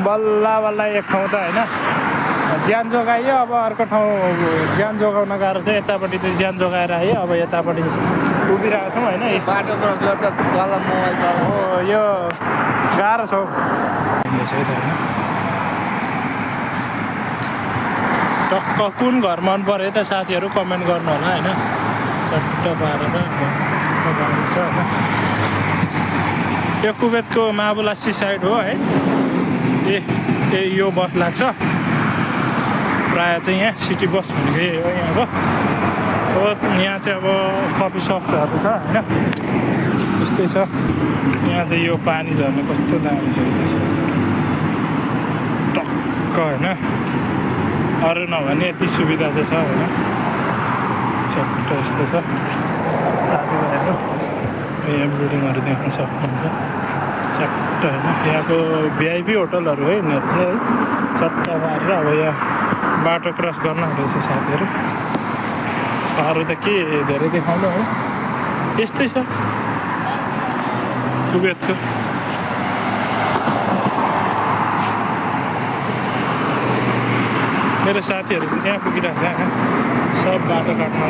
बल्ल बल्ल एक ठाउँ त होइन ज्यान जोगाइयो। अब अर्को ठाउँ ज्यान जोगाउन गाह्रो छ। यतापट्टि चाहिँ ज्यान जोगाएर आयो। अब यतापट्टि उभिरहेको छौँ होइन। बाटो क्रस गर्दा चला मोबाइल चला हो यो गाह्रो छ होइन। टक्क कुन घर मन पऱ्यो त साथीहरू कमेन्ट गर्नु होला होइन। चट्ट पारेर छ होइन। यो कुवेतको माबुला सी साइड हो है। ए यो बस लाग्छ प्रायः चाहिँ यहाँ सिटी बस भनेको यही हो यहाँको। हो यहाँ चाहिँ अब कफी सपहरू छ होइन। त्यस्तै छ यहाँ चाहिँ। यो पानी झर्ने कस्तो दामी छ टक्क होइन। अरू नभने यति सुविधा चाहिँ छ होइन। चट्ट यस्तो छ साथीभाइहरू। यहाँ बिल्डिङहरू देख्न सक्नुहुन्छ चट्ट होइन। यहाँको भिआइपी होटलहरू है यिनीहरू चाहिँ है। चट्ट पारेर अब यहाँ बाटो क्रस गर्न रहेछ साथीहरू। अरू त के धेरै देखाउनु हो यस्तै छ कुवेतको। मेरो साथीहरू चाहिँ त्यहाँ पुगिरहेको छ होइन। सब बाटो काट्न